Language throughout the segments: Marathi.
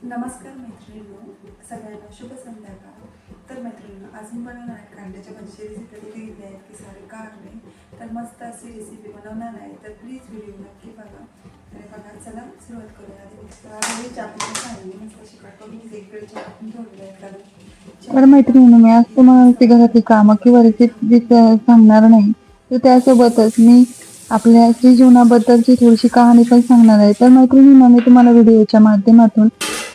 नमस्कार मैत्रिणींनो, सगळ्यांना शुभ संध्याकाळ. तर मैत्रिणींनो, आज मी बनवणार आहे कांद्याच्या भजीची रेसिपी. तिथे घेतली आहेत की सारे कांदे. तर मस्त अशी रेसिपी बनवणार आहे, तर प्लीज व्हिडिओ नक्की बघा. तर बघा, चला सुरुवात करूया. आधी चाकून सांगली मस्त अशी कट करून वेगवेगळे चाकून ठेवले आहेत. तर मैत्रिणी, मी आज तुम्हाला ती घरातली कामं किंवा रेसिपी सांगणार नाही, तर त्यासोबतच मी आपल्या स्त्री जीवनाबद्दलची थोडीशी कहाणी पण सांगणार आहे. तर मैत्रिणींना मी तुम्हाला व्हिडिओच्या माध्यमातून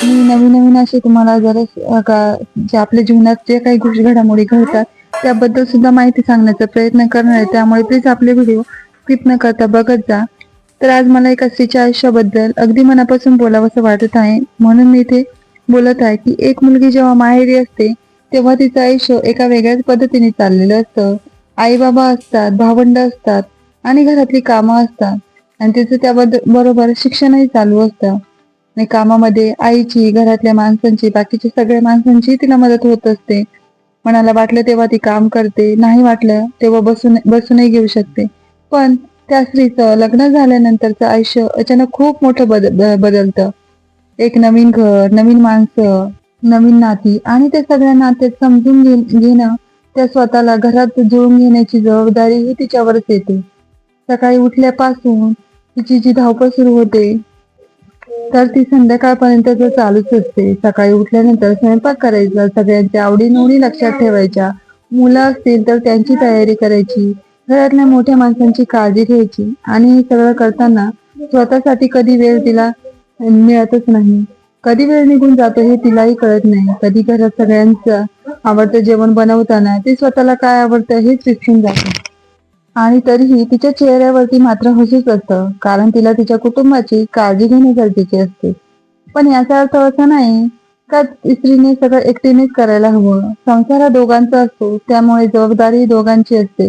मी नवीन नवीन असे तुम्हाला जे आपल्या जीवनात जे काही गोष्टी घडामोडी घडतात त्याबद्दल सुद्धा माहिती सांगण्याचा प्रयत्न करणार आहे. त्यामुळे प्लीज आपले व्हिडिओ स्किप न करता बघत जा. तर आज मला एका स्त्रीच्या आयुष्याबद्दल अगदी मनापासून बोलावंसं वाटत आहे, म्हणून मी इथे बोलत आहे की एक मुलगी जेव्हा माहेरी असते तेव्हा तिचं आयुष्य एका वेगळ्याच पद्धतीने चाललेलं असतं. आई बाबा असतात, भावंड असतात आणि घरातली कामं असतात आणि तिचं त्याबद्दल बरोबर शिक्षणही चालू असतं. आणि कामामध्ये आईची, घरातल्या माणसांची, बाकीच्या सगळ्या माणसांची तिला मदत होत असते. मनाला वाटलं तेव्हा ती काम करते, नाही वाटलं तेव्हा बसूनही घेऊ शकते. पण त्या स्त्रीचं लग्न झाल्यानंतरचं आयुष्य अचानक खूप मोठं बदलतं. एक नवीन घर, नवीन माणसं, नवीन नाती आणि ते सगळ्या नात्यात समजून घेणं, त्या स्वतःला घरात जुळवून घेण्याची जबाबदारी ही तिच्यावरच येते. सकाळी उठल्यापासून तिची जी धावपळ सुरू होते, तर ती संध्याकाळपर्यंत चालूच असते. सकाळी उठल्यानंतर स्वयंपाक करायचा, सगळ्यांच्या आवडीनिवडी लक्षात ठेवायच्या, मुलं असतील तर त्यांची तयारी करायची, घरातल्या मोठ्या माणसांची काळजी घ्यायची आणि हे सगळं करताना स्वतःसाठी कधी वेळ तिला मिळतच नाही. कधी वेळ निघून जातो हे तिलाही कळत नाही. कधी घरात सगळ्यांचं आवडतं जेवण बनवताना ती स्वतःला काय आवडतं हेच विसरून जाते. आणि तरीही तिच्या चेहऱ्यावरती मात्र हसूच असतं, कारण तिला तिच्या कुटुंबाची काळजी घेणे गरजेचे असते. पण याचा अर्थ असा नाही का स्त्रीने सगळं एकटीनेच करायला हवं. संसार हा दोघांचा असतो, त्यामुळे जबाबदारी दोघांची असते.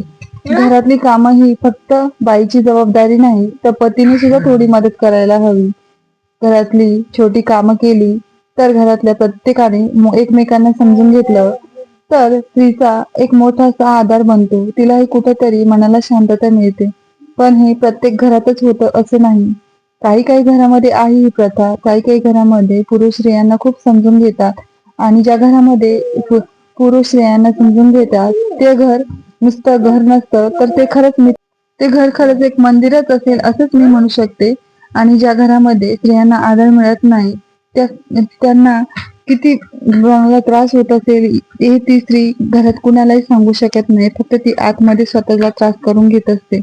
घरातली कामं ही फक्त बाईची जबाबदारी नाही, तर पतीने सुद्धा थोडी मदत करायला हवी. घरातली छोटी कामं केली तर घरातल्या प्रत्येकाने एकमेकांना समजून घेतलं तर स्त्रीचा एक मोठासा आधार बनतो. तिलाही कुठेतरी मनाला शांतता मिळते. पण हे प्रत्येक घरातच होतं असं नाही. काही काही घरामध्ये आहे ही प्रथा. काही काही घरामध्ये पुरुष स्त्रियांना खूप समजून घेतात आणि ज्या घरामध्ये पुरुष स्त्रियांना समजून घेतात ते घर नुसतं घर नसतं, तर ते घर खरंच एक मंदिरच असेल असंच मी म्हणू शकते. आणि ज्या घरामध्ये स्त्रियांना आदर मिळत नाही त्यांना किती त्रास होत असेल हे ती स्त्री घरात कुणालाही सांगू शकत नाही. फक्त ती आतमध्ये स्वतःला त्रास करून घेत असते.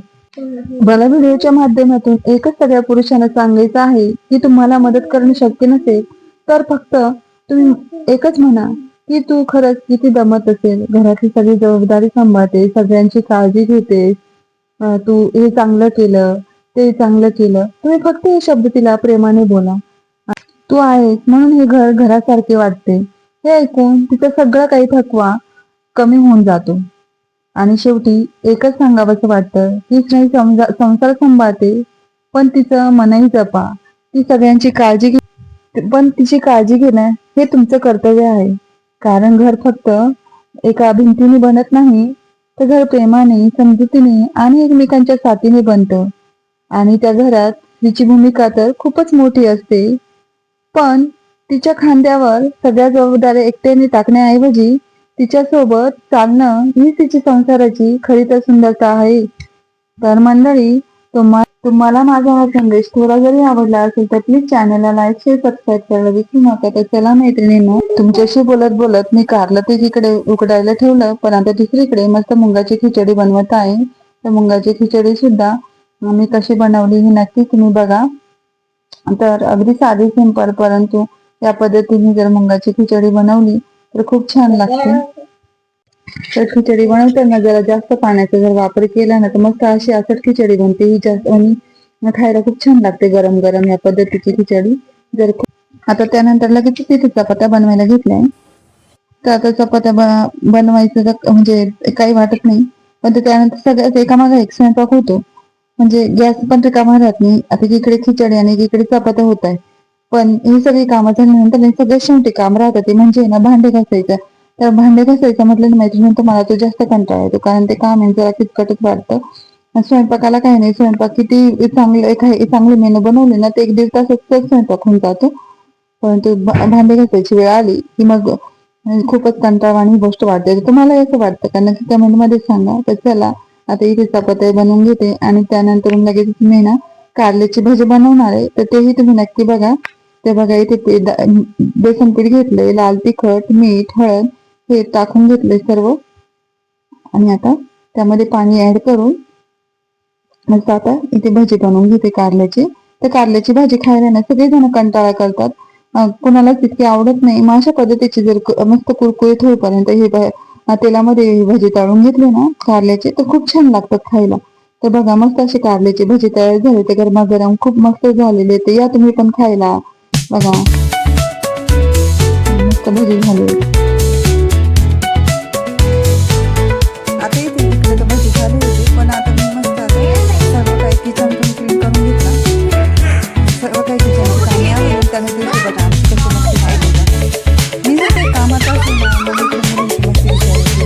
मला व्हिडिओच्या माध्यमातून एकच सगळ्या पुरुषांना सांगायचं आहे की तुम्हाला मदत करणं शक्य नसेल तर फक्त तुम्ही एकच म्हणा की तू खरंच किती दमत असेल, घरातली सगळी जबाबदारी सांभाळते, सगळ्यांची काळजी घेते, तू हे चांगलं केलं, ते चांगलं केलं. तुम्ही फक्त हे शब्द तिला प्रेमाने बोला. तू आहेस म्हणून हे घर घरासारखे वाटते. हे ऐकून तिचा सगळा काही थकवा कमी होऊन जातो. आणि शेवटी एकच सांगावंसं वाटतं की स्त्री संसार सांभाळते, पण तिचं मनही जपा. ती सगळ्यांची काळजी पण तिची काळजी घेणं हे तुमचं कर्तव्य आहे. कारण घर फक्त एका भिंतीने बनत नाही, तर घर प्रेमाने, समजुतीने आणि एकमेकांच्या साथीने बनतं. आणि त्या घरात तिची भूमिका तर खूपच मोठी असते. पण तिच्या खांद्यावर सगळ्या जबाबदाऱ्या एकट्याने टाकण्याऐवजी तिच्यासोबत चालणं हीच तिची संसाराची खरी तर सुंदरता आहे. तर मंडळी, तुम्हाला माझा हा संदेश थोडा जरी आवडला असेल तर प्लीज चॅनलला लाईक, शेअर, सबस्क्राईब करायला विसरू नका. तर चला मैत्रिणींनो, तुमच्याशी बोलत बोलत मी कारलं ते इकडे उकडायला ठेवलं, पण आता दुसरीकडे मस्त मुंगाची खिचडी बनवत आहे. तर मुंगाची खिचडी सुद्धा मी कशी बनवली हे नक्की तुम्ही बघा. तर अगदी साधी सिंपल, परंतु या पद्धतीने जर मुंगाची खिचडी बनवली तर खूप छान लागते. तर खिचडी बनवताना जरा जास्त पाण्याचा जर वापर केला ना तर मस्त अशी आसट खिचडी बनते. ही जास्त आणि खायला खूप छान लागते गरम गरम या पद्धतीची खिचडी. आता त्यानंतर लगेच तिथे चपात्या बनवायला घेतल्या. तर आता चपात्या बनवायचं म्हणजे काही वाटत नाही, पण त्यानंतर सगळ्यात एकामागे एक स्वयंपाक होतो. म्हणजे गॅस पण रिकामा राहत नाही. आता इकडे खिचडी आणि इकडे चपात्या होत आहे. पण ही सगळी कामं झाल्यानंतर सगळ्यात शेवटी काम राहतं ते म्हणजे ना भांडे घासायचं. तर भांडे घासायचं म्हटलं ना मैत्रिणींतर मला तो जास्त कंटाळा येतो, कारण ते काम आहे जरा किचकटच वाटतं. स्वयंपाकाला काही नाही, स्वयंपाक किती चांगले मेनू बनवले ना ते 1-1.5 तासात स्वयंपाक होऊन जातो. परंतु भांडे घासायची वेळ आली की मग खूपच कंटाळवाणी ही गोष्ट वाटते. तर तुम्हाला असं वाटतं का? नक्की कमेंटमध्ये सांगा. तर चला आता इथे चपात्या बनवून घेते आणि त्यानंतर लगेच मी ना कारल्याची भजी बनवणार आहे. तर तेही तुम्ही नक्की बघा. ते बघा इथे बेसन पीठ घेतले, लाल तिखट, मीठ, हळद हे टाकून घेतले सर्व आणि आता त्यामध्ये पाणी ऍड करून मस्त आता इथे भजी बनवून घेते कारल्याची. तर कारल्याची भाजी खायला ना सगळेजण कंटाळा करतात. कुणाला तितकी आवडत नाही. मग अशा पद्धतीची जर मस्त कुरकुरीत होईपर्यंत हे तेलामध्ये भजी तळून घेतले ना कारल्याचे तर खूप छान लागतात खायला. तर बघा मस्त अशी कारल्याची भजी तयार झाली. ते गरमागरम खूप मस्त झालेले. ते या तुम्ही पण खायला. बघा मस्त भजी झाली. आता इथे तिकडे तर भजी झाली होती, पण आता मी मस्त सर्व काही किचन पण क्लीन करून घेतला. सर्व काही किचनची कामे आवडून त्याने ते बघा कशी मस्ती खायला. मी जर काही कामात असेल ना मग इकडे मुलींची मस्ती विचारायची.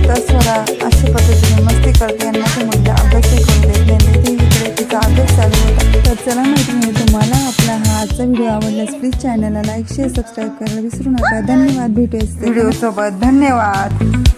तर स्वरा अशा पद्धतीने मस्ती करते आणि माझ्या मुलीला अभ्यासही करून देत नाही. ते इकडे तिचा अभ्यास चालू होता. तर चला मैत्रिणी, तुम्हाला आपला हा आजचा व्हिडिओ आवडल्यास प्लीज चॅनलला लाईक शेअर सबस्क्राईब करायला विसरू नका. धन्यवाद. भेटूया व्हिडिओ सोबत. धन्यवाद.